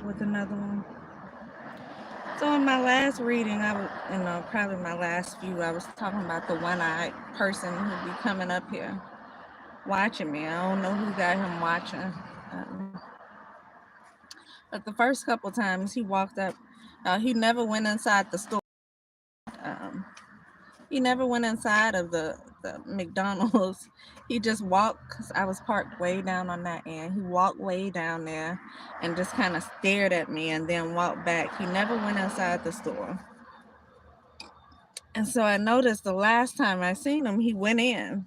with another one. So in my last reading, probably my last few, I was talking about the one-eyed person who be coming up here watching me. I don't know who got him watching. Um, but the first couple times he walked up, he never went inside the store. Um, he never went inside of the McDonald's. He just walked, 'cause I was parked way down on that end. He walked way down there and just kind of stared at me and then walked back. He never went inside the store. And so I noticed the last time I seen him, he went in.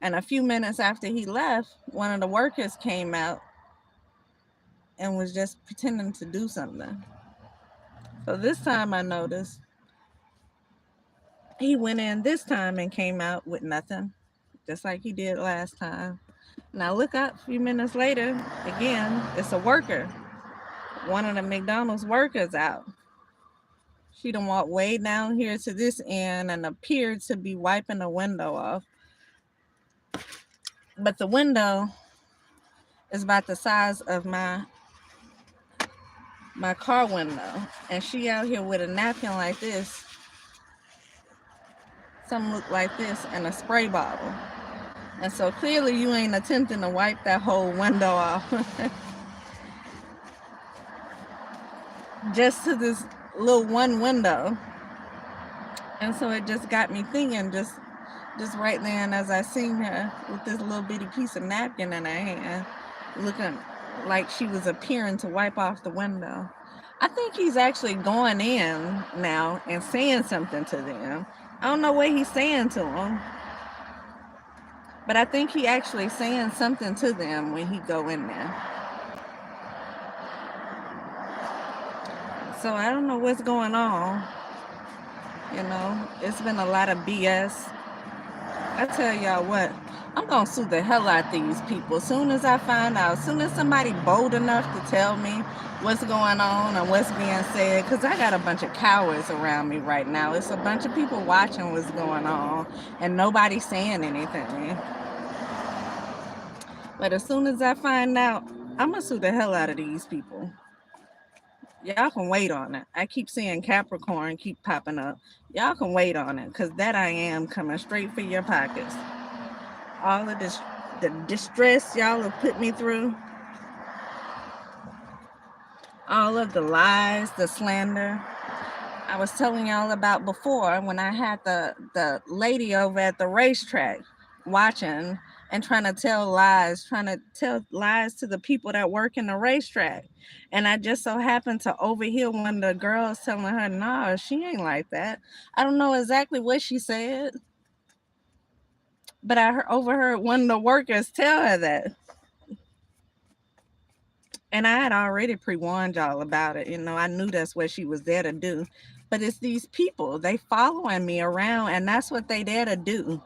And a few minutes after he left, one of the workers came out and was just pretending to do something. So this time I noticed he went in this time and came out with nothing, just like he did last time. Now look up a few minutes later, again, it's a worker. One of the McDonald's workers out. She done walked way down here to this end and appeared to be wiping the window off. But the window is about the size of my car window. And she out here with a napkin like this, something look like this, and a spray bottle. And so clearly you ain't attempting to wipe that whole window off. Just to this little one window. And so it just got me thinking, just right then as I seen her with this little bitty piece of napkin in her hand, looking like she was appearing to wipe off the window. I think he's actually going in now and saying something to them. I don't know what he's saying to them, but I think he actually saying something to them when he go in there. So I don't know what's going on. You know, it's been a lot of BS. I tell y'all what, I'm gonna sue the hell out these people. As soon as I find out, as soon as somebody bold enough to tell me what's going on and what's being said, because I got a bunch of cowards around me right now. It's a bunch of people watching what's going on and nobody saying anything. But as soon as I find out, I'm gonna sue the hell out of these people. Y'all can wait on it. I keep seeing Capricorn keep popping up. Y'all can wait on it, because that I am coming straight for your pockets. All of this, the distress y'all have put me through, all of the lies, the slander. I was telling y'all about before when I had the lady over at the racetrack watching and trying to tell lies to the people that work in the racetrack. And I just so happened to overhear one of the girls telling her, "No, she ain't like that." I don't know exactly what she said, but overheard one of the workers tell her that. And I had already pre-warned y'all about it. You know, I knew that's what she was there to do. But it's these people, they following me around, and that's what they there to do.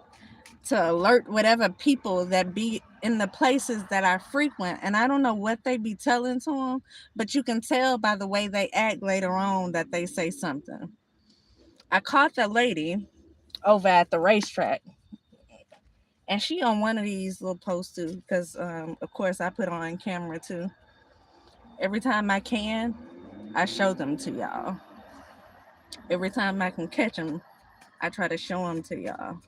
To alert whatever people that be in the places that I frequent. And I don't know what they be telling to them, but you can tell by the way they act later on that they say something. I caught the lady over at the racetrack, and she on one of these little posts too, because of course I put on camera too. Every time I can, I show them to y'all. Every time I can catch them, I try to show them to y'all.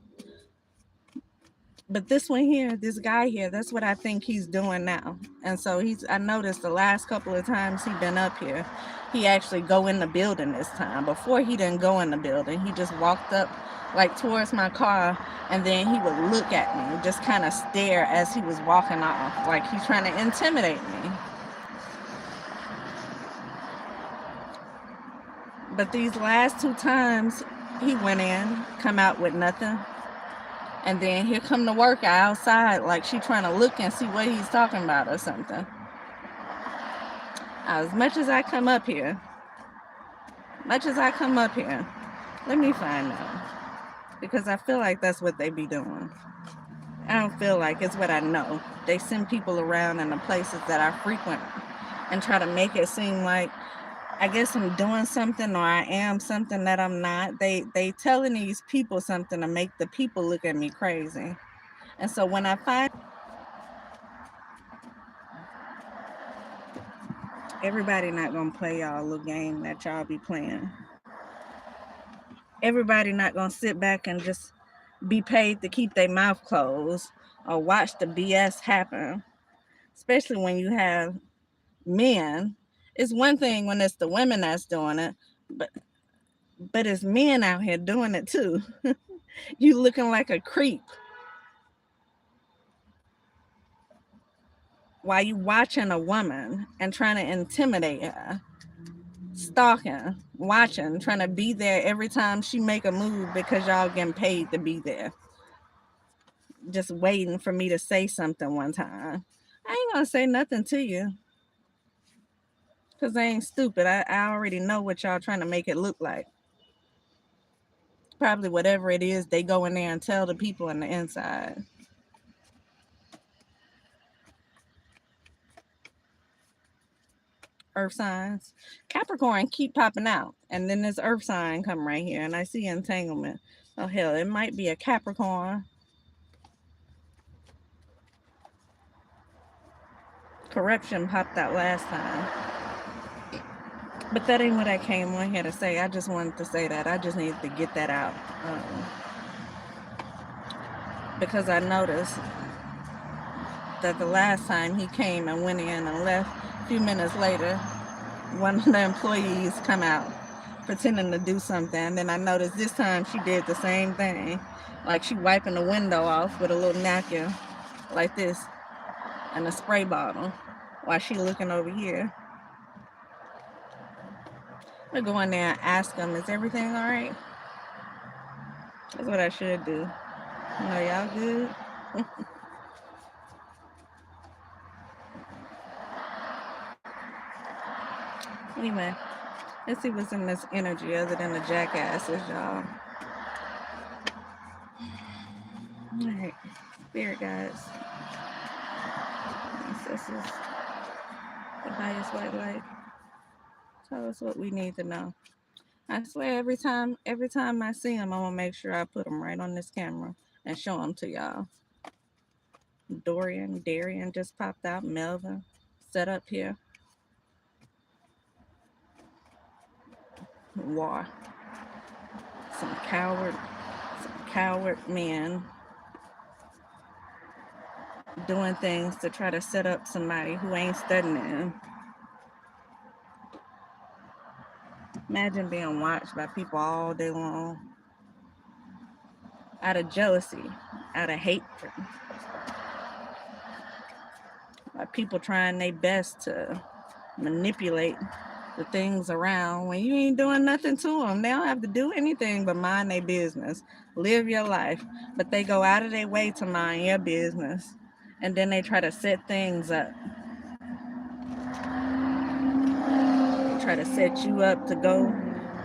But this one here, this guy here, that's what I think he's doing now. And so I noticed the last couple of times he been up here, he actually go in the building this time. Before he didn't go in the building, he just walked up like towards my car, and then he would look at me, just kind of stare as he was walking off, like he's trying to intimidate me. But these last two times, he went in, come out with nothing. And then here come the worker outside, like she trying to look and see what he's talking about or something. As much as I come up here, let me find out. Because I feel like that's what they be doing. I don't feel like it's what I know. They send people around in the places that I frequent and try to make it seem like I guess I'm doing something or I am something that I'm not. They telling these people something to make the people look at me crazy. And so Everybody not gonna play y'all little game that y'all be playing. Everybody not gonna sit back and just be paid to keep their mouth closed or watch the BS happen. Especially when you have men. It's one thing when it's the women that's doing it, but it's men out here doing it too. You looking like a creep while you watching a woman and trying to intimidate her, stalking, watching, trying to be there every time she make a move because y'all getting paid to be there. Just waiting for me to say something one time. I ain't gonna say nothing to you because I ain't stupid. I already know what y'all trying to make it look like. Probably whatever it is, they go in there and tell the people on the inside. Earth signs. Capricorn keep popping out. And then this earth sign come right here. And I see entanglement. Oh, hell, it might be a Capricorn. Corruption popped out last time. But that ain't what I came on here to say. I just wanted to say that. I just needed to get that out. Because I noticed that the last time he came and went in and left, a few minutes later, one of the employees come out pretending to do something. And then I noticed this time she did the same thing. Like she wiping the window off with a little napkin like this and a spray bottle while she looking over here. I'm gonna go in there and ask them, is everything all right? That's what I should do. You know, y'all good? Anyway, let's see what's in this energy other than the jackasses, y'all. All right, spirit guides, ancestors, the highest white light. Tell us what we need to know. I swear every time I see them, I'm gonna make sure I put them right on this camera and show them to y'all. Darian just popped out. Melvin set up here. War. Some coward men doing things to try to set up somebody who ain't studying. Imagine being watched by people all day long out of jealousy, out of hatred. By people trying their best to manipulate the things around when you ain't doing nothing to them. They don't have to do anything but mind their business, live your life, but they go out of their way to mind your business, and then they try to set things up. They try to set you up to go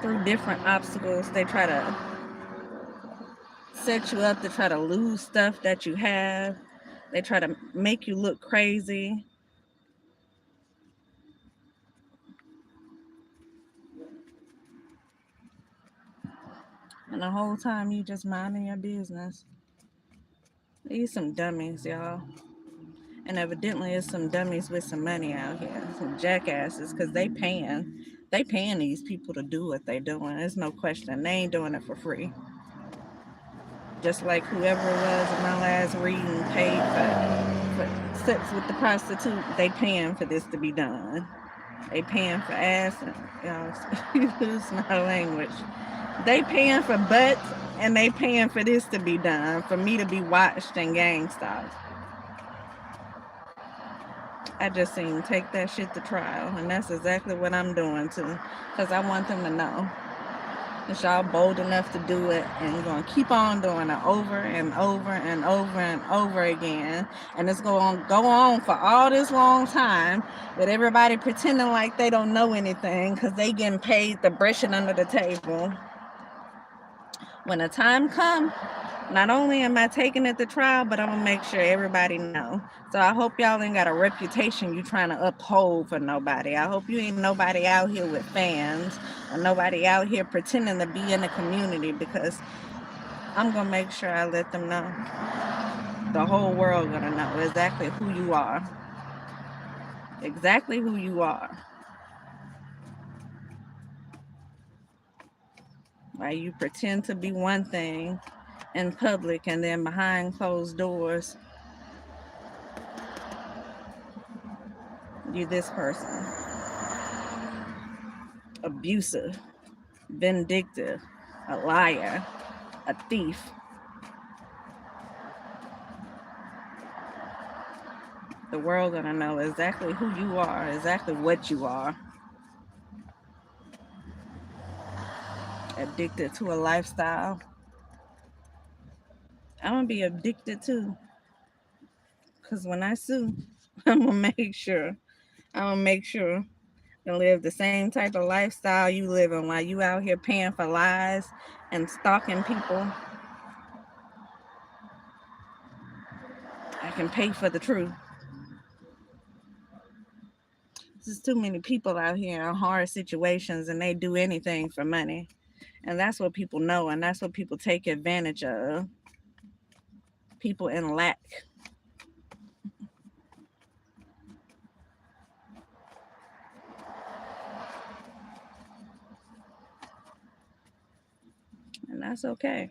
through different obstacles. They try to set you up to try to lose stuff that you have. They try to make you look crazy. And the whole time you just minding your business. These some dummies, y'all. And evidently it's some dummies with some money out here. Some jackasses, because they paying these people to do what they doing. There's no question. They ain't doing it for free. Just like whoever it was in my last reading paid for sex with the prostitute, they paying for this to be done. They paying for ass and, y'all, use my language. They paying for butts and they paying for this to be done, for me to be watched and gang stalked. I just seen take that shit to trial, and that's exactly what I'm doing too, because I want them to know that y'all bold enough to do it, and you're gonna keep on doing it over and over and over and over again, and it's gonna go on for all this long time with everybody pretending like they don't know anything because they getting paid to brush it under the table. When the time comes, not only am I taking it to trial, but I'm gonna make sure everybody know. So I hope y'all ain't got a reputation you trying to uphold for nobody. I hope you ain't nobody out here with fans or nobody out here pretending to be in the community, because I'm gonna make sure I let them know. The whole world gonna know exactly who you are. Exactly who you are. Why you pretend to be one thing in public and then behind closed doors, you this person. Abusive, vindictive, a liar, a thief. The world gonna know exactly who you are, exactly what you are. Addicted to a lifestyle. I'm gonna be addicted too. Cause when I sue, I'm gonna make sure. I'm gonna make sure and live the same type of lifestyle you living while you out here paying for lies and stalking people. I can pay for the truth. There's too many people out here in hard situations and they do anything for money. And that's what people know and that's what people take advantage of. People in lack. And that's okay.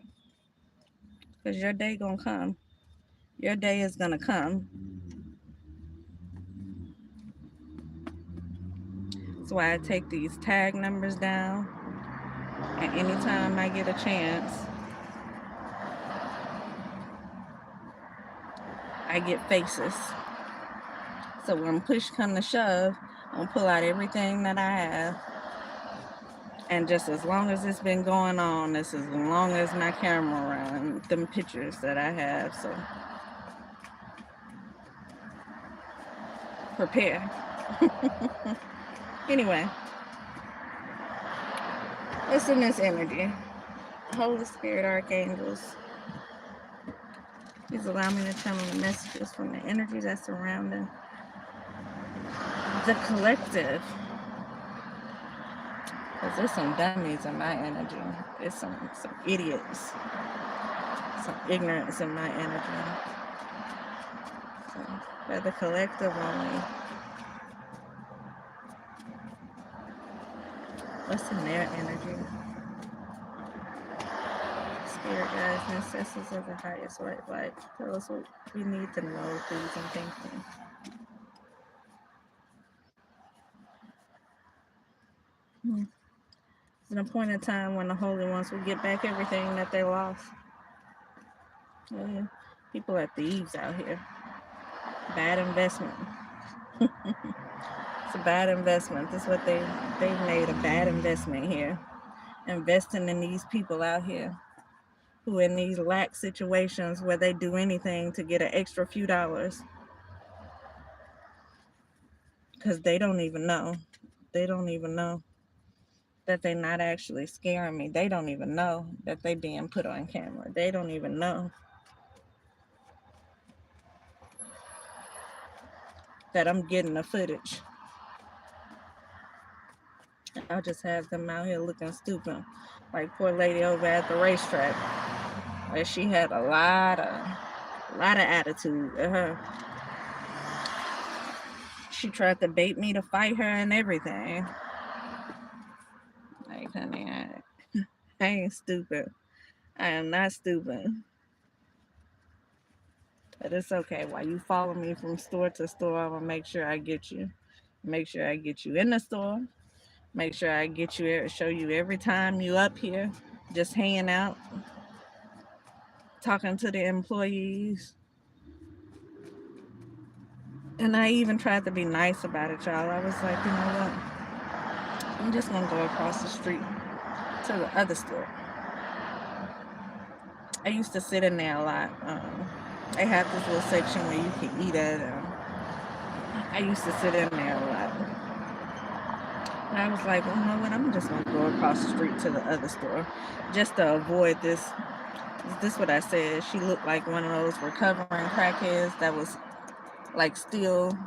Because your day gonna come. Your day is gonna come. That's why I take these tag numbers down. And anytime I get a chance, I get faces. So when push come to shove, I'm gonna pull out everything that I have. And just as long as it's been going on, this as long as my camera run, them pictures that I have. So prepare. Anyway, what's in this energy? Holy Spirit, archangels, please allow me to channel the messages from the energy that's surrounding the collective. Because there's some dummies in my energy. There's some idiots. Some ignorance in my energy. So, for the collective only. What's in their energy? Spirit guides and ancestors of the highest white light. Tell us what we need to know, please, and thank you. It's an appointed time when the holy ones will get back everything that they lost. Yeah. People are thieves out here. Bad investment. It's a bad investment. That's what they've made a bad investment here. Investing in these people out here who in these lack situations where they do anything to get an extra few dollars. Because they don't even know. They don't even know that they're not actually scaring me. They don't even know that they being put on camera. They don't even know that I'm getting the footage. I'll just have them out here looking stupid. Like poor lady over at the racetrack, where she had a lot of attitude at her. She tried to bait me to fight her and everything. Like, honey, I ain't stupid. I am not stupid. But it's okay. While you follow me from store to store, I'm gonna make sure I get you. Make sure I get you in the store. Make sure I get you, show you every time you up here, just hanging out, talking to the employees. And I even tried to be nice about it, y'all. I was like, you know what? I'm just gonna go across the street to the other store. I used to sit in there a lot. They have this little section where you can eat at. I used to sit in there a lot. And I was like, well, you know what? I'm just going to go across the street to the other store just to avoid this. Is this what I said? She looked like one of those recovering crackheads that was like still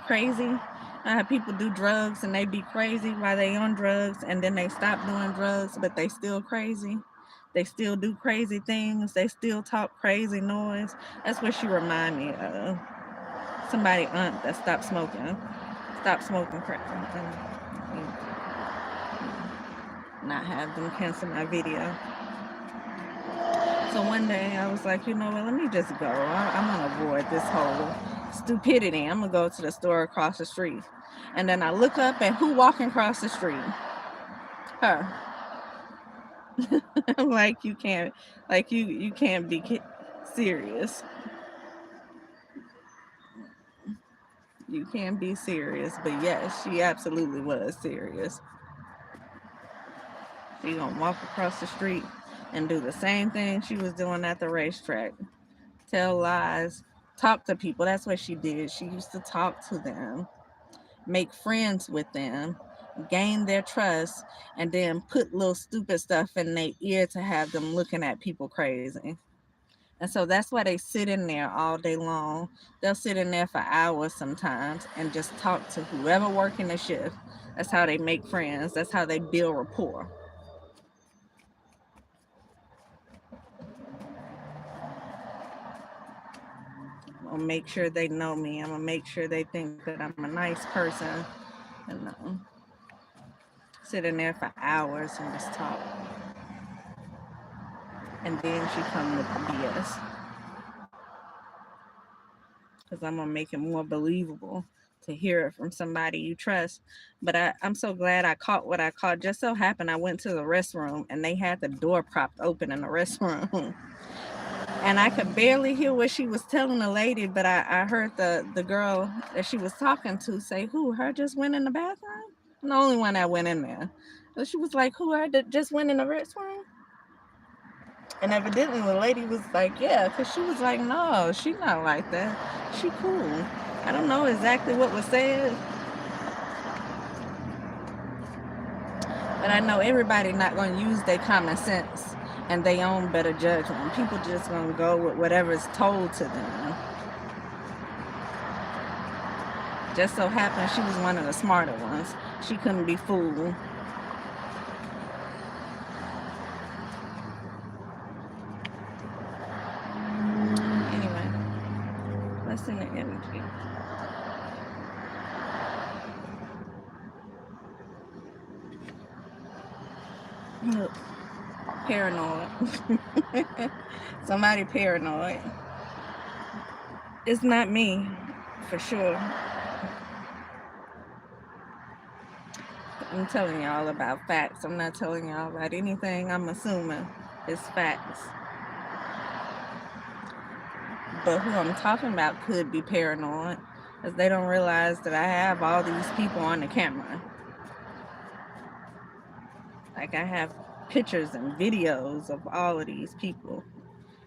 crazy. I have people do drugs and they be crazy while they on drugs and then they stop doing drugs, but they still crazy. They still do crazy things. They still talk crazy noise. That's what she remind me of. Somebody aunt that stopped smoking. Stop smoking crack. not have them cancel my video. So one day I was like, you know what, let me just go. I'm gonna avoid this whole stupidity. I'm gonna go to the store across the street. And then I look up and who walking across the street? Her. Like you can't, like you can't be serious. You can't be serious. But yes, she absolutely was serious. She gonna walk across the street and do the same thing she was doing at the racetrack. Tell lies, talk to people. That's what she did. She used to talk to them, make friends with them, gain their trust, and then put little stupid stuff in their ear to have them looking at people crazy. And so that's why they sit in there all day long. They'll sit in there for hours sometimes and just talk to whoever working the shift. That's how they make friends. That's how they build rapport. I'm gonna make sure they know me. I'm gonna make sure they think that I'm a nice person. And sit in there for hours and just talk. And then she come with the BS. Because I'm gonna make it more believable to hear it from somebody you trust. But I'm so glad I caught what I caught. Just so happened I went to the restroom and they had the door propped open in the restroom. And I could barely hear what she was telling the lady, but I heard the girl that she was talking to say, who, her just went in the bathroom? I'm the only one that went in there. So she was like, who, her that just went in the restroom? And evidently the lady was like, yeah, because she was like, no, she not like that. She cool. I don't know exactly what was said, but I know everybody not going to use their common sense and their own better judgment. People just going to go with whatever's told to them. Just so happened she was one of the smarter ones. She couldn't be fooled. Anyway, let's in the energy. Look, paranoid. Somebody paranoid. It's not me, for sure. I'm telling y'all about facts. I'm not telling y'all about anything I'm assuming is facts. But who I'm talking about could be paranoid, because they don't realize that I have all these people on the camera. Like I have pictures and videos of all of these people.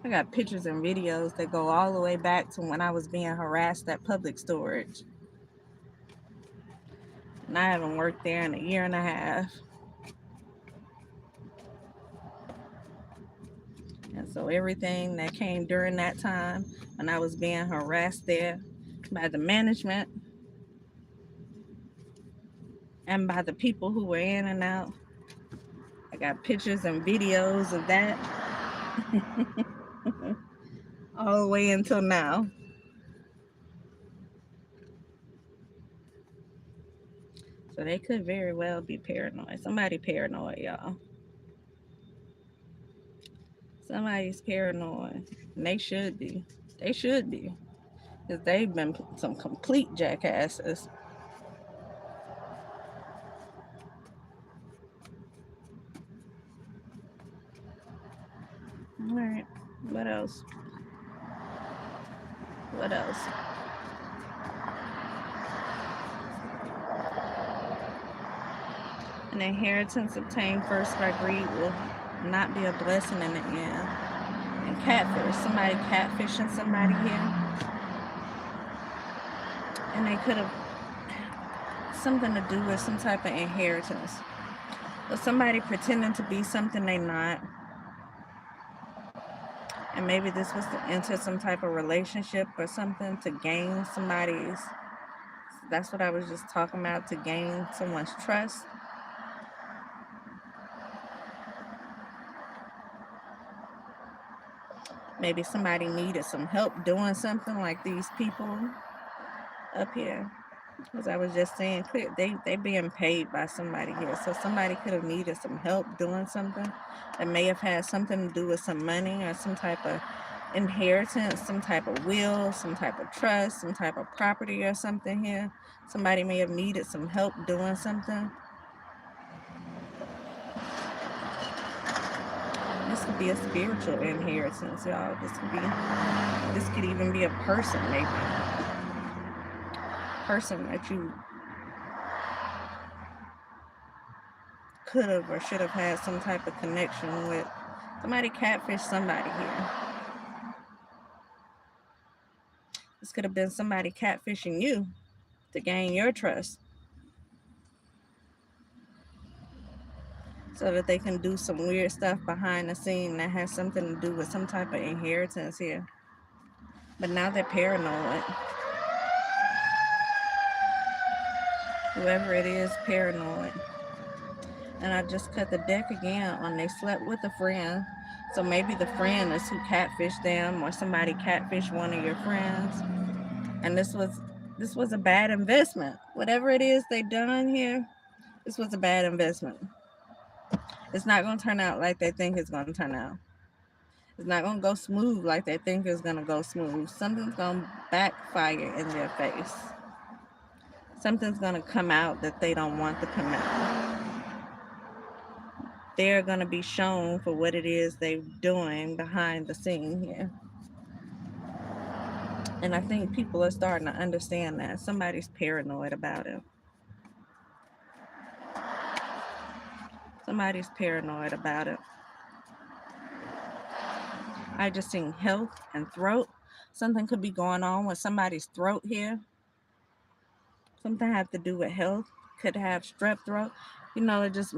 I got pictures and videos that go all the way back to when I was being harassed at Public Storage. And I haven't worked there in a year and a half. And so everything that came during that time when I was being harassed there by the management and by the people who were in and out, I got pictures and videos of that all the way until now. So they could very well be paranoid. Somebody paranoid, y'all. Somebody's paranoid. And they should be. They should be. Because they've been some complete jackasses. All right. What else? What else? An inheritance obtained first by greed will not be a blessing in the end. And catfish. Somebody catfishing somebody here. And they could have something to do with some type of inheritance. Or somebody pretending to be something they not. And maybe this was to enter some type of relationship or something to gain somebody's. That's what I was just talking about, to gain someone's trust. Maybe somebody needed some help doing something like these people up here. As I was just saying, they being paid by somebody here. So somebody could have needed some help doing something that may have had something to do with some money or some type of inheritance, some type of will, some type of trust, some type of property or something here. Somebody may have needed some help doing something. This could be a spiritual inheritance, y'all. This could even be a person, maybe. Person that you could have or should have had some type of connection with. Somebody catfished somebody here. This could have been somebody catfishing you to gain your trust so that they can do some weird stuff behind the scene that has something to do with some type of inheritance here. But now they're paranoid. Whoever it is, paranoid. And I just cut the deck again on they slept with a friend. So maybe the friend is who catfished them, or somebody catfished one of your friends. And this was a bad investment. Whatever it is they done here, this was a bad investment. It's not going to turn out like they think it's going to turn out. It's not going to go smooth like they think it's going to go smooth. Something's going to backfire in their face. Something's going to come out that they don't want to come out. They're going to be shown for what it is they're doing behind the scene here. And I think people are starting to understand that. Somebody's paranoid about it. Somebody's paranoid about it. I just seen health and throat. Something could be going on with somebody's throat here. Something have to do with health. Could have strep throat. You know, it just...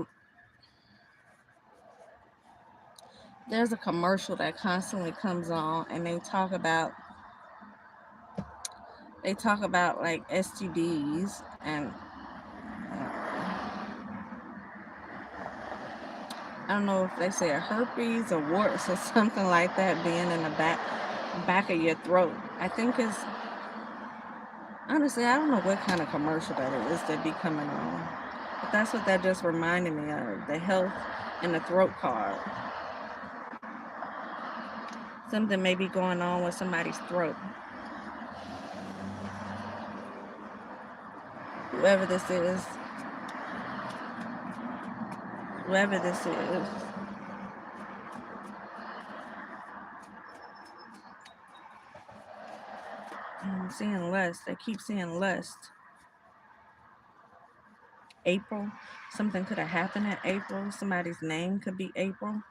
There's a commercial that constantly comes on and they talk about like STDs and I don't know if they say herpes or warts or something like that being in the back of your throat. I think it's... Honestly, I don't know what kind of commercial that is that be coming on. But that's what that just reminded me of. The health and the throat card. Something may be going on with somebody's throat. Whoever this is. Whoever this is. I'm seeing lust. I keep seeing lust. April. Something could have happened in April. Somebody's name could be April.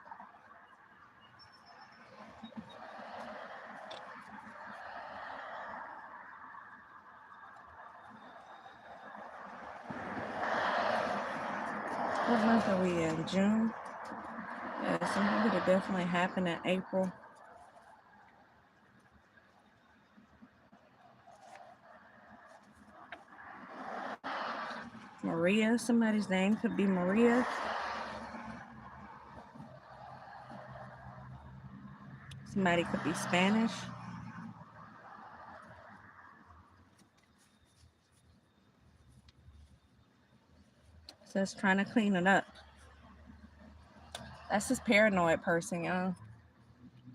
What month are we in? June? Yeah, something could have definitely happened in April. Maria. Somebody's name could be Maria. Somebody could be Spanish. So it's trying to clean it up. That's this paranoid person, y'all.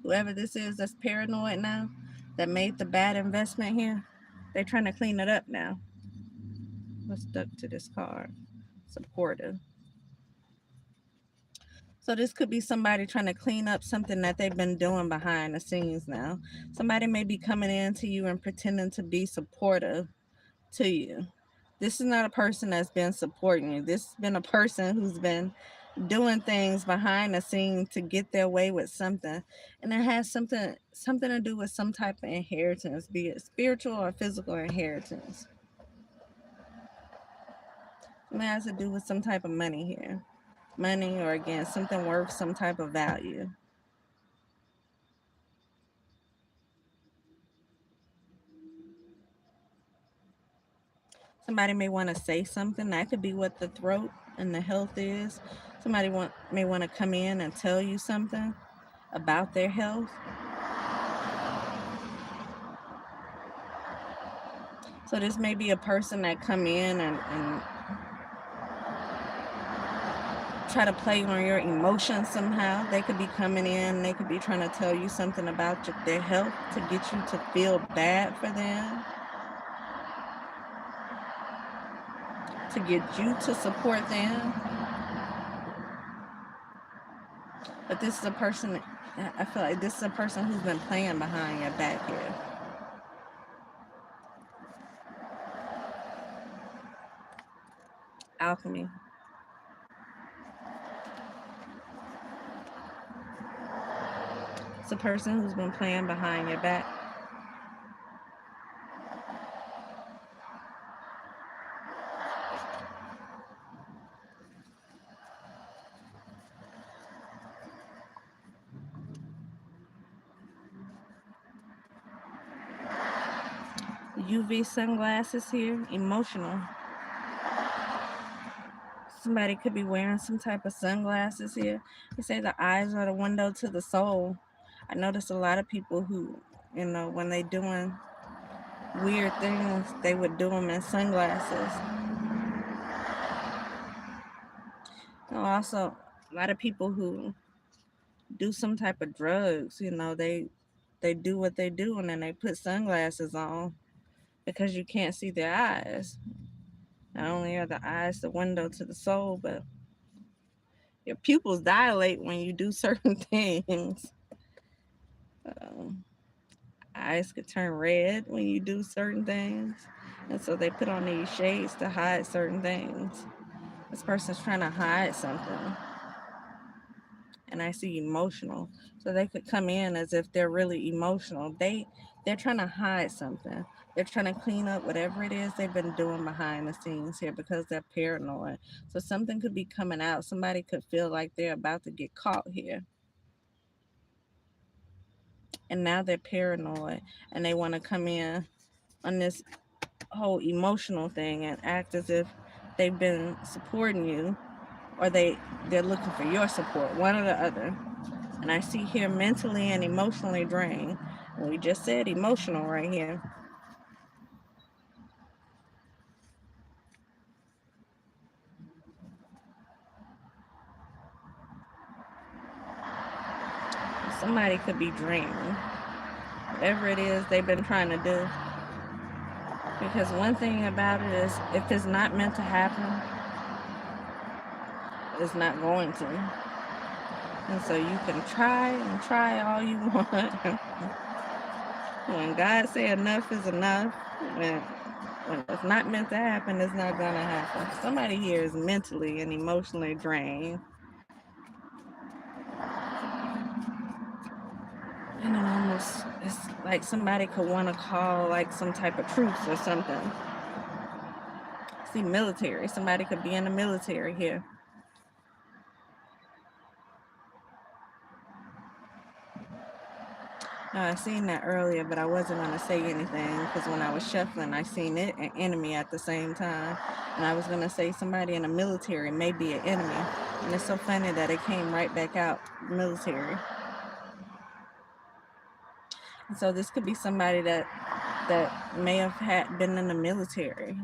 Whoever this is that's paranoid now, that made the bad investment here, they're trying to clean it up now. Let's stuck to this card. Supportive. So this could be somebody trying to clean up something that they've been doing behind the scenes now. Somebody may be coming in to you and pretending to be supportive to you. This is not a person that's been supporting you. This has been a person who's been doing things behind the scene to get their way with something. And it has something to do with some type of inheritance, be it spiritual or physical inheritance. It has to do with some type of money here. Money, or again, something worth some type of value. Somebody may want to say something. That could be what the throat and the health is. Somebody may want to come in and tell you something about their health. So this may be a person that come in and try to play on your emotions somehow. They could be coming in, they could be trying to tell you something about their health to get you to feel bad for them, to get you to support them. But this is a person, I feel like this is a person who's been playing behind your back here. Alchemy. It's a person who's been playing behind your back. UV sunglasses here, emotional. Somebody could be wearing some type of sunglasses here. They say the eyes are the window to the soul. I notice a lot of people who, when they doing weird things, they would do them in sunglasses. Also, a lot of people who do some type of drugs, they do what they do and then they put sunglasses on because you can't see their eyes. Not only are the eyes the window to the soul, but your pupils dilate when you do certain things. Eyes could turn red when you do certain things. And so they put on these shades to hide certain things. This person's trying to hide something. And I see emotional. So they could come in as if they're really emotional. They're trying to hide something. They're trying to clean up whatever it is they've been doing behind the scenes here because they're paranoid. So something could be coming out. Somebody could feel like they're about to get caught here. And now they're paranoid and they want to come in on this whole emotional thing and act as if they've been supporting you or they're looking for your support, one or the other. And I see here mentally and emotionally drained. We just said emotional right here. Somebody could be dreaming. Whatever it is they've been trying to do. Because one thing about it is if it's not meant to happen, it's not going to. And so you can try and try all you want. When God say enough is enough, when it's not meant to happen, it's not gonna happen. Somebody here is mentally and emotionally drained. And it it's like somebody could want to call like some type of truce or something. See, military. Somebody could be in the military here. I seen that earlier, but I wasn't going to say anything because when I was shuffling, I seen it, an enemy at the same time. And I was going to say somebody in the military may be an enemy. And it's so funny that it came right back out, military. And so this could be somebody that may have been in the military,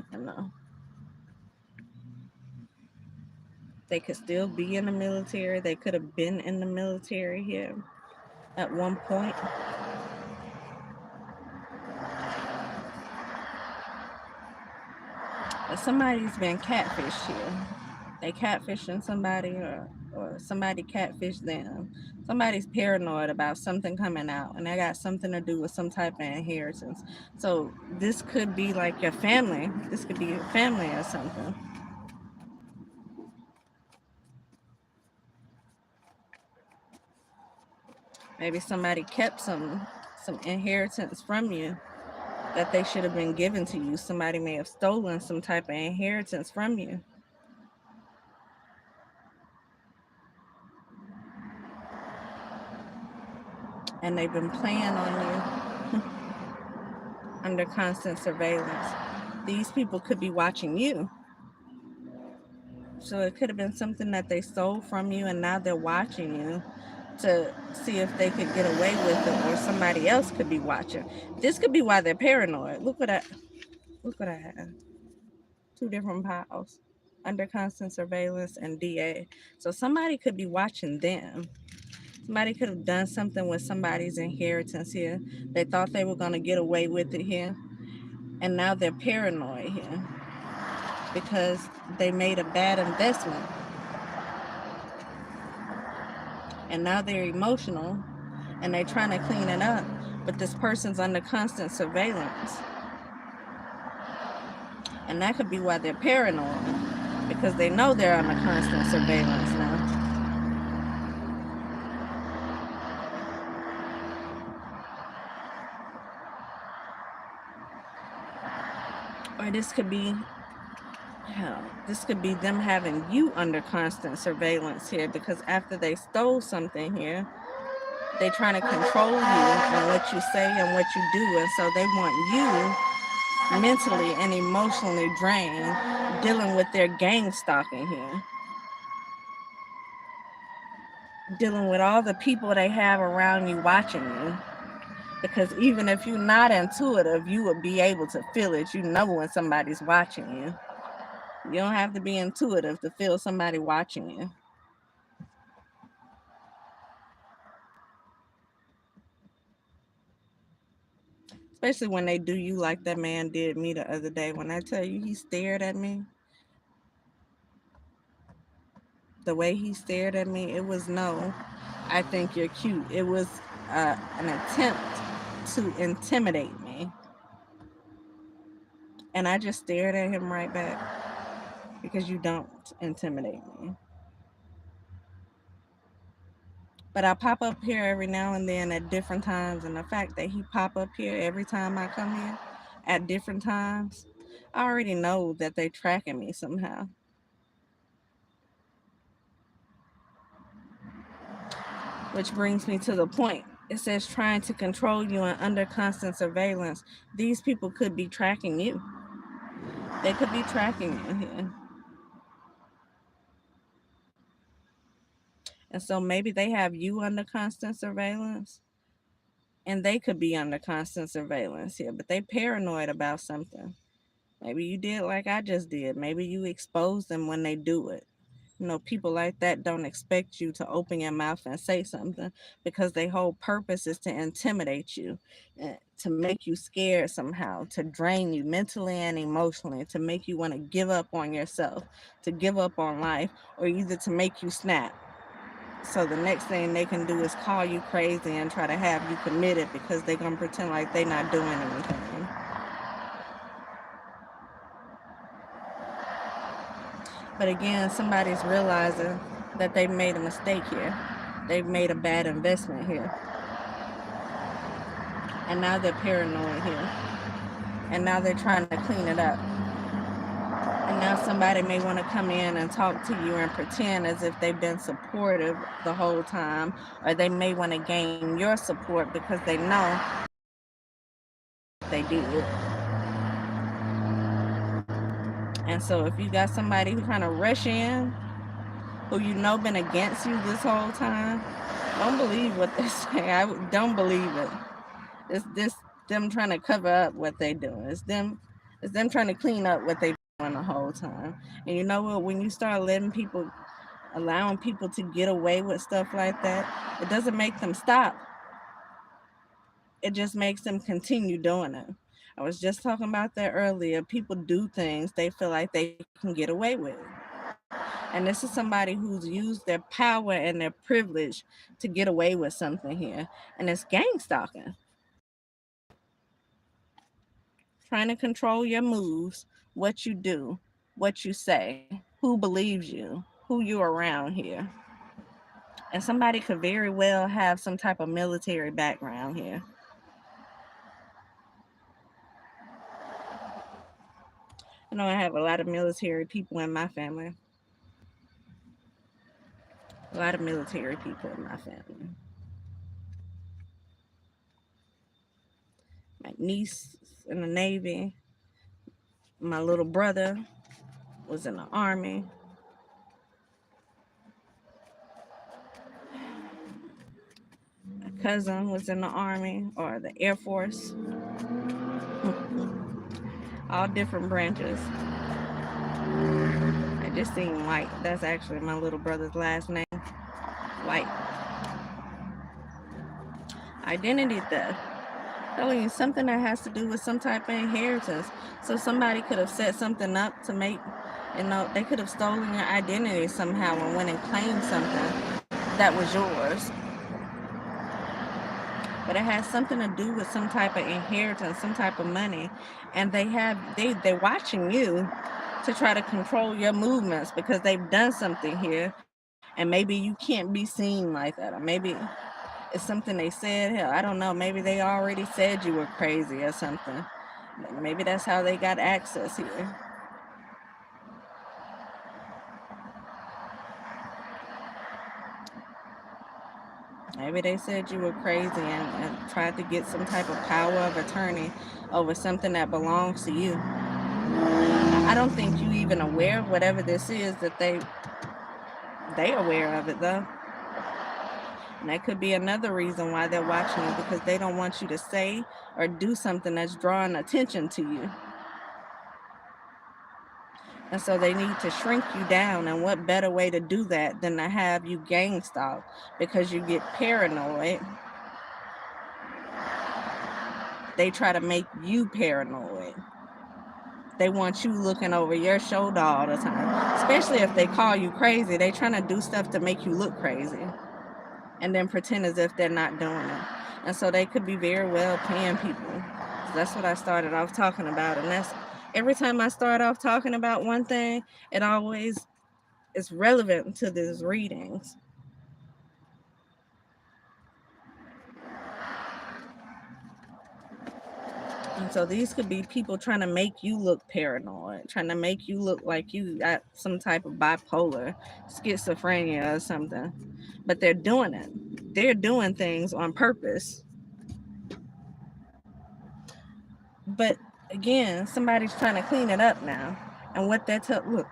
They could still be in the military. They could have been in the military here at one point. But somebody's been catfished here. They catfishing somebody or somebody catfished them. Somebody's paranoid about something coming out and they got something to do with some type of inheritance. So this could be like your family. This could be your family or something. Maybe somebody kept some inheritance from you that they should have been given to you. Somebody may have stolen some type of inheritance from you. And they've been playing on you under constant surveillance. These people could be watching you. So it could have been something that they stole from you and now they're watching you to see if they could get away with it or somebody else could be watching. This could be why they're paranoid. Look at that. Look what I have. 2 different piles. Under constant surveillance and DA. So somebody could be watching them. Somebody could have done something with somebody's inheritance here. They thought they were going to get away with it here. And now they're paranoid here because they made a bad investment. And now they're emotional and they're trying to clean it up. But this person's under constant surveillance. And that could be why they're paranoid, because they know they're under constant surveillance now. Or this could be, hell, this could be them having you under constant surveillance here, because after they stole something here, they're trying to control you and what you say and what you do. And so they want you mentally and emotionally drained, dealing with their gang stalking here. Dealing with all the people they have around you watching you. Because even if you're not intuitive, you would be able to feel it. You know when somebody's watching you. You don't have to be intuitive to feel somebody watching you. Especially when they do you like that man did me the other day. When I tell you he stared at me, the way he stared at me, it was no, I think you're cute. It was an attempt to intimidate me. And I just stared at him right back, because you don't intimidate me. But I pop up here every now and then at different times, and the fact that he pop up here every time I come here at different times, I already know that they tracking me somehow. Which brings me to the point. It says trying to control you and under constant surveillance. These people could be tracking you. They could be tracking you here. And so maybe they have you under constant surveillance, and they could be under constant surveillance here, but they paranoid about something. Maybe you did like I just did. Maybe you expose them when they do it. You know, people like that don't expect you to open your mouth and say something, because their whole purpose is to intimidate you, to make you scared somehow, to drain you mentally and emotionally, to make you want to give up on yourself, to give up on life, or either to make you snap. So the next thing they can do is call you crazy and try to have you committed, because they're going to pretend like they're not doing anything. But again, somebody's realizing that they've made a mistake here. They've made a bad investment here. And now they're paranoid here. And now they're trying to clean it up. And now somebody may want to come in and talk to you and pretend as if they've been supportive the whole time. Or they may want to gain your support because they know they did. And so if you got somebody who kind of rush in, who you know been against you this whole time, don't believe what they say. I don't believe it. It's this them trying to cover up what they doing. It's them trying to clean up what they doing the whole time. And you know what? When you start allowing people to get away with stuff like that, it doesn't make them stop. It just makes them continue doing it. I was just talking about that earlier. People do things they feel like they can get away with. And this is somebody who's used their power and their privilege to get away with something here. And it's gang stalking. Trying to control your moves, what you do, what you say, who believes you, who you're around here. And somebody could very well have some type of military background here. I know I have a lot of military people in my family. A lot of military people in my family. My niece in the Navy. My little brother was in the Army. My cousin was in the Army or the Air Force. All different branches. I just seen White. That's actually my little brother's last name. White. Identity theft. Telling you something that has to do with some type of inheritance. So somebody could have set something up to make, they could have stolen your identity somehow and went and claimed something that was yours. But it has something to do with some type of inheritance, some type of money. And they're watching you to try to control your movements because they've done something here. And maybe you can't be seen like that. Or maybe it's something they said. Hell, I don't know. Maybe they already said you were crazy or something. Maybe that's how they got access here. Maybe they said you were crazy and tried to get some type of power of attorney over something that belongs to you. I don't think you even aware of whatever this is that they aware of it though. And that could be another reason why they're watching you, because they don't want you to say or do something that's drawing attention to you. And so they need to shrink you down. And what better way to do that than to have you gang stalk, because you get paranoid. They try to make you paranoid. They want you looking over your shoulder all the time. Especially if they call you crazy. They trying to do stuff to make you look crazy. And then pretend as if they're not doing it. And so they could be very well paying people. So that's what I started off talking about. And that's every time I start off talking about one thing, it always is relevant to these readings. And so these could be people trying to make you look paranoid, trying to make you look like you got some type of bipolar, schizophrenia or something. But they're doing it. They're doing things on purpose. But again, somebody's trying to clean it up now. And what that's look,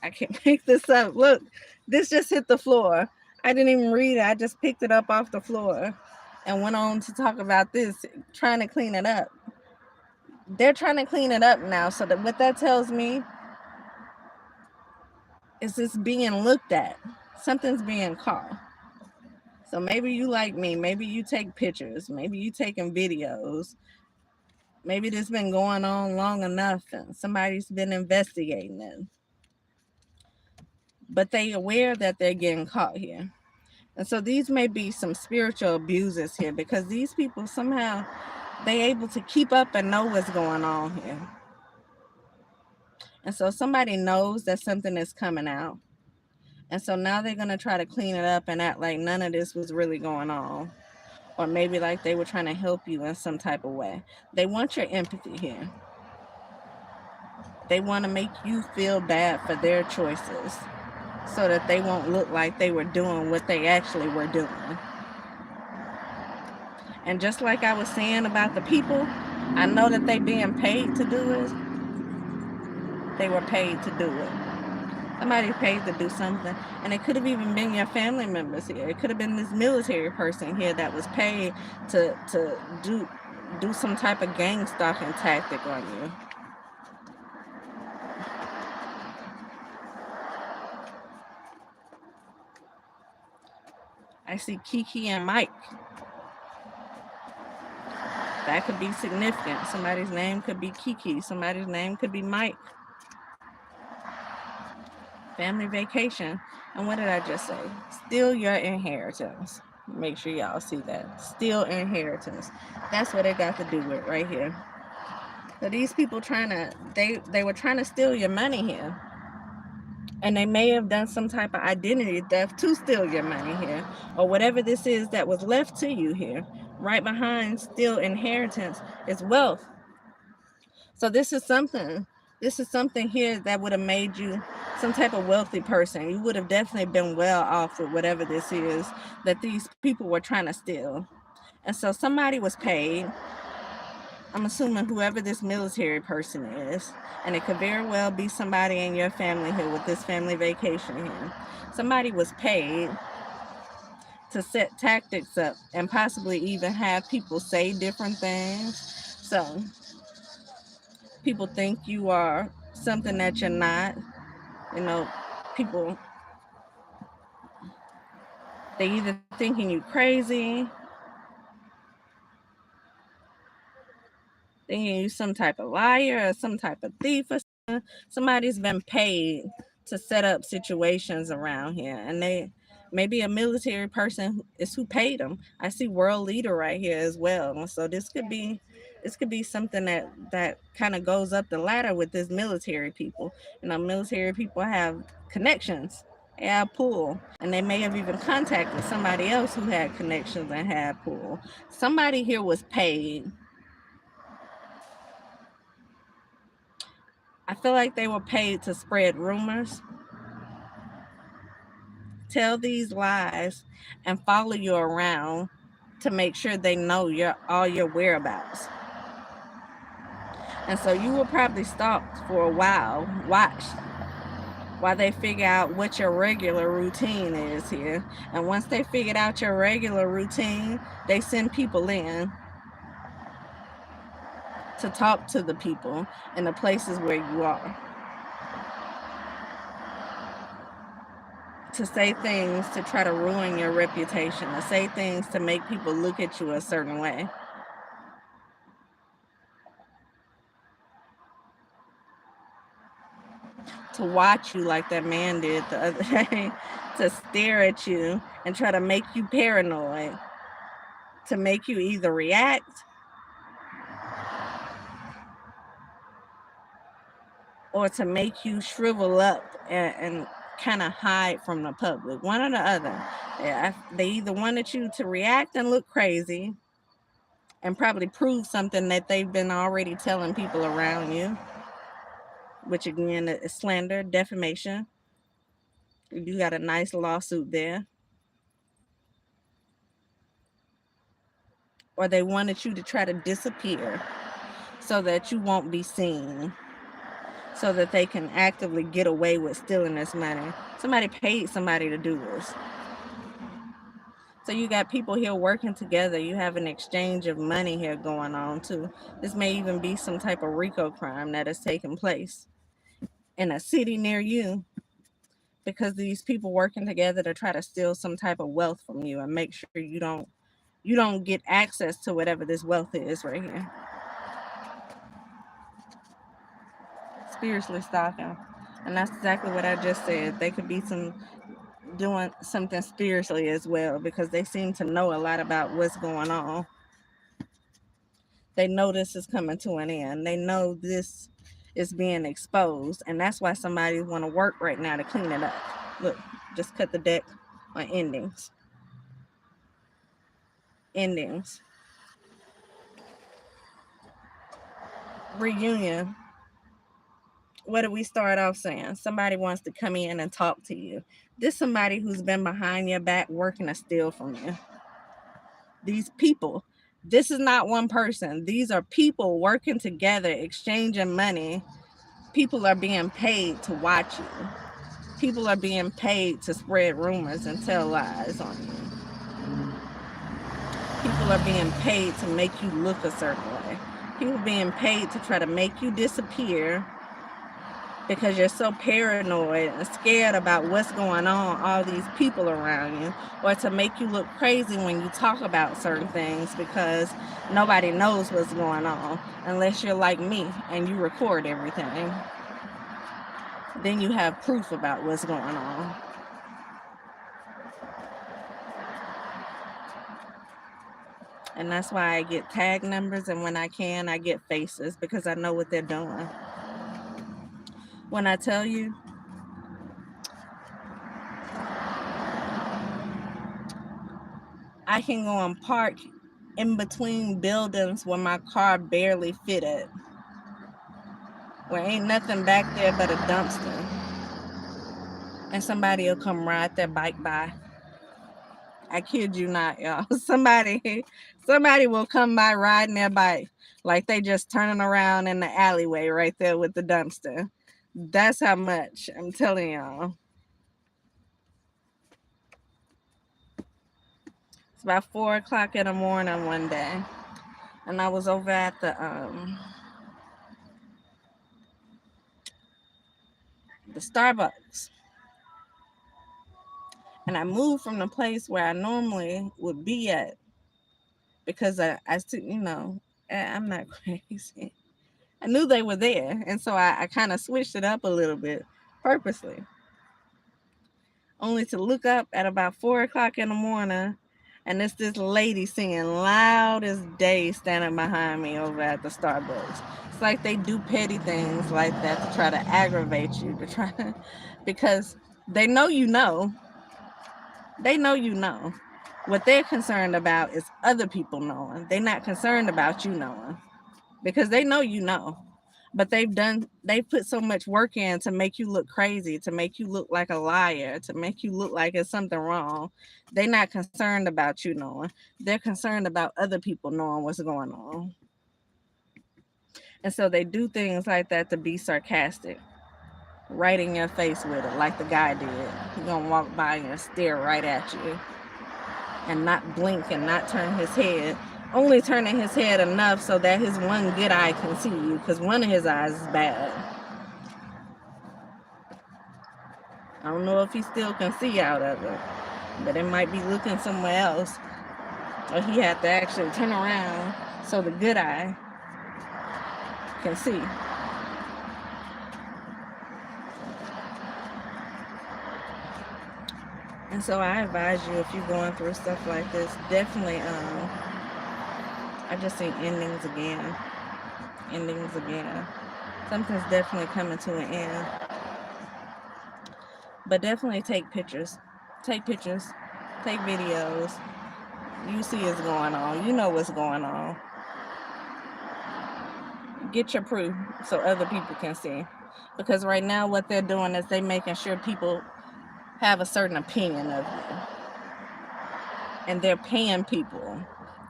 I can't make this up. Look, this just hit the floor. I didn't even read it. I just picked it up off the floor and went on to talk about this, trying to clean it up. They're trying to clean it up now. So that what that tells me is this being looked at. Something's being caught. So maybe you like me. Maybe you take pictures. Maybe you taking videos. Maybe this been going on long enough and somebody's been investigating it. But they aware that they're getting caught here. And so these may be some spiritual abuses here, because these people somehow they able to keep up and know what's going on here. And so somebody knows that something is coming out. And so now they're going to try to clean it up and act like none of this was really going on. Or maybe like they were trying to help you in some type of way. They want your empathy here. They want to make you feel bad for their choices, so that they won't look like they were doing what they actually were doing. And just like I was saying about the people, I know that they being paid to do it. They were paid to do it. Somebody paid to do something. And it could have even been your family members here. It could have been this military person here that was paid to do some type of gang stalking tactic on you. I see Kiki and Mike. That could be significant. Somebody's name could be Kiki. Somebody's name could be Mike. Family vacation. And what did I just say? Steal your inheritance. Make sure y'all see that. Steal inheritance. That's what it got to do with right here. So these people they were trying to steal your money here. And they may have done some type of identity theft to steal your money here, or whatever this is that was left to you here. Right behind steal inheritance is wealth. So this is something here that would have made you some type of wealthy person. You would have definitely been well off with whatever this is that these people were trying to steal. And so somebody was paid. I'm assuming whoever this military person is, and it could very well be somebody in your family here with this family vacation here. Somebody was paid to set tactics up and possibly even have people say different things. So People think you are something that you're not. You know, people, they either thinking you crazy, thinking you some type of liar or some type of thief or something. Somebody's been paid to set up situations around here, and they maybe a military person is who paid them. I see world leader right here as well, so this could be something that kind of goes up the ladder with this military people. Military people have connections. They have pull, and they may have even contacted somebody else who had connections and had pull. Somebody here was paid. I feel like they were paid to spread rumors, tell these lies, and follow you around to make sure they know all your whereabouts. And so you will probably stalked for a while, watched while they figure out what your regular routine is here. And once they figured out your regular routine, they send people in to talk to the people in the places where you are, to say things to try to ruin your reputation, to say things to make people look at you a certain way. To watch you like that man did the other day, to stare at you and try to make you paranoid, to make you either react or to make you shrivel up and kind of hide from the public. One or the other. They either wanted you to react and look crazy and probably prove something that they've been already telling people around you, which again is slander, defamation. You got a nice lawsuit there. Or they wanted you to try to disappear so that you won't be seen, so that they can actively get away with stealing this money. Somebody paid somebody to do this. So you got people here working together. You have an exchange of money here going on too. This may even be some type of RICO crime that is taking place in a city near you, because these people working together to try to steal some type of wealth from you and make sure you don't get access to whatever this wealth is right here. Spiritually stalking. And that's exactly what I just said. They could be doing something spiritually as well, because they seem to know a lot about what's going on. They know this is coming to an end. They know this is being exposed, and that's why somebody want to work right now to clean it up. Look, just cut the deck on endings. Endings. Reunion. What did we start off saying? Somebody wants to come in and talk to you. This somebody who's been behind your back working to steal from you. These people. This is not one person. These are people working together, exchanging money. People are being paid to watch you. People are being paid to spread rumors and tell lies on you. People are being paid to make you look a certain way. People being paid to try to make you disappear because you're so paranoid and scared about what's going on, all these people around you, or to make you look crazy when you talk about certain things, because nobody knows what's going on unless you're like me and you record everything. Then you have proof about what's going on. And that's why I get tag numbers, and when I can, I get faces, because I know what they're doing. When I tell you, I can go and park in between buildings where my car barely fitted, where ain't nothing back there but a dumpster, and somebody will come ride their bike by. I kid you not, y'all. Somebody will come by riding their bike like they just turning around in the alleyway right there with the dumpster. That's how much I'm telling y'all. It's about 4:00 in the morning one day, and I was over at the the Starbucks. And I moved from the place where I normally would be at because I still, I'm not crazy. I knew they were there. And so I kind of switched it up a little bit purposely. Only to look up at about 4 o'clock in the morning, and it's this lady singing loud as day standing behind me over at the Starbucks. It's like they do petty things like that to try to aggravate you, because they know you know. They know you know. What they're concerned about is other people knowing. They're not concerned about you knowing because they know you know. But they've put so much work in to make you look crazy, to make you look like a liar, to make you look like it's something wrong. They're not concerned about you knowing. They're concerned about other people knowing what's going on. And so they do things like that to be sarcastic, right in your face with it, like the guy did. He's gonna walk by and stare right at you and not blink and not turn his head. Only turning his head enough so that his one good eye can see you, because one of his eyes is bad. I don't know if he still can see out of it, but it might be looking somewhere else, or he had to actually turn around so the good eye can see. And so I advise you, if you're going through stuff like this, definitely, I just seen endings again. Something's definitely coming to an end. But definitely take pictures. Take videos. You see what's going on. You know what's going on. Get your proof so other people can see. Because right now what they're doing is they're making sure people have a certain opinion of you. And they're paying people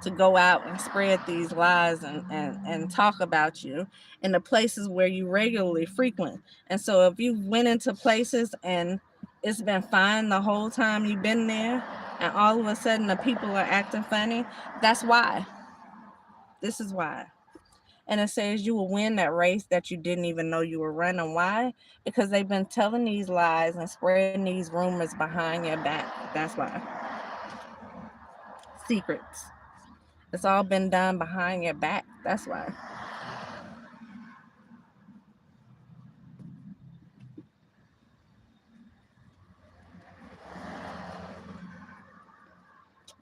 to go out and spread these lies and talk about you in the places where you regularly frequent. And so if you went into places and it's been fine the whole time you've been there, and all of a sudden the people are acting funny, that's why. This is why. And it says you will win that race that you didn't even know you were running. Why? Because they've been telling these lies and spreading these rumors behind your back. That's why. Secrets. It's all been done behind your back. That's why.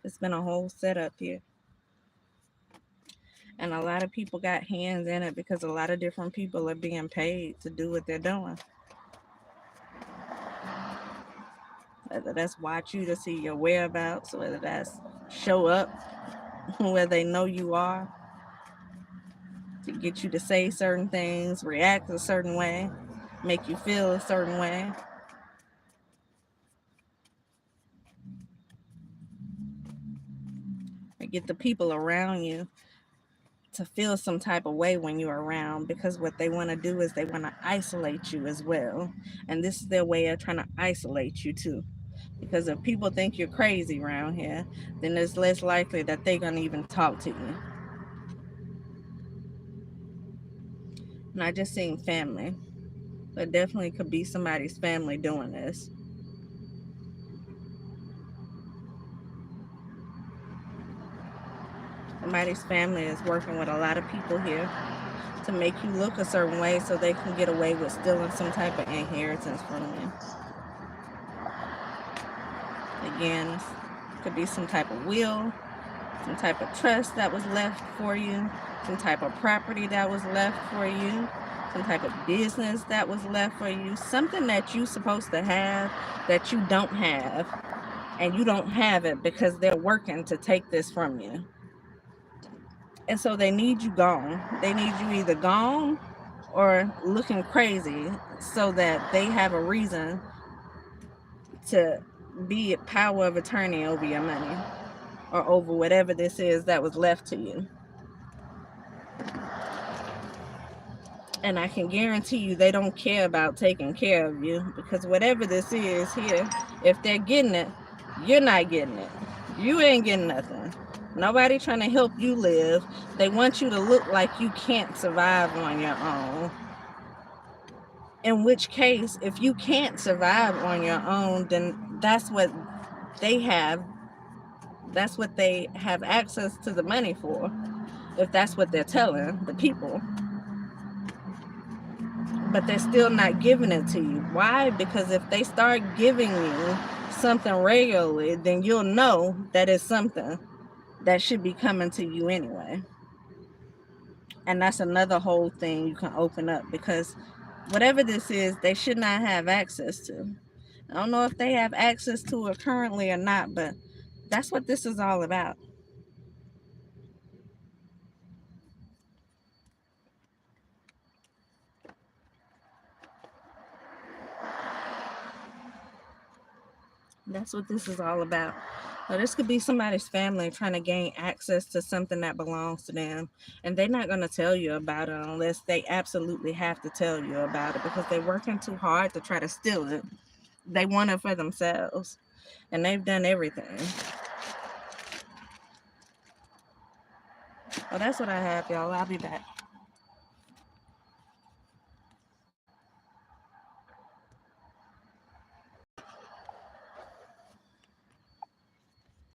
It's been a whole setup here. And a lot of people got hands in it because a lot of different people are being paid to do what they're doing. Whether that's watch you to see your whereabouts, whether that's show up where they know you are, to get you to say certain things, react a certain way, make you feel a certain way. Or get the people around you to feel some type of way when you're around, because what they want to do is they want to isolate you as well. And this is their way of trying to isolate you too. Because if people think you're crazy around here, then it's less likely that they're going to even talk to you. And I just seen family. But definitely could be somebody's family doing this. Somebody's family is working with a lot of people here to make you look a certain way so they can get away with stealing some type of inheritance from you. Again, could be some type of will, some type of trust that was left for you, some type of property that was left for you, some type of business that was left for you, something that you're supposed to have that you don't have, and you don't have it because they're working to take this from you. And so they need you gone. They need you either gone or looking crazy so that they have a reason to be a power of attorney over your money or over whatever this is that was left to you. And I can guarantee you they don't care about taking care of you, because whatever this is here, if they're getting it, you're not getting it. You ain't getting nothing. Nobody trying to help you live. They want you to look like you can't survive on your own. In which case, if you can't survive on your own, then that's what they have. That's what they have access to the money for, if that's what they're telling the people. But they're still not giving it to you. Why? Because if they start giving you something regularly, then you'll know that it's something that should be coming to you anyway. And that's another whole thing you can open up, because whatever this is, they should not have access to. I don't know if they have access to it currently or not, but that's what this is all about. That's what this is all about. Now, this could be somebody's family trying to gain access to something that belongs to them, and they're not going to tell you about it unless they absolutely have to tell you about it, because they're working too hard to try to steal it. They want it for themselves, and they've done everything. Well, that's what I have, y'all. I'll be back.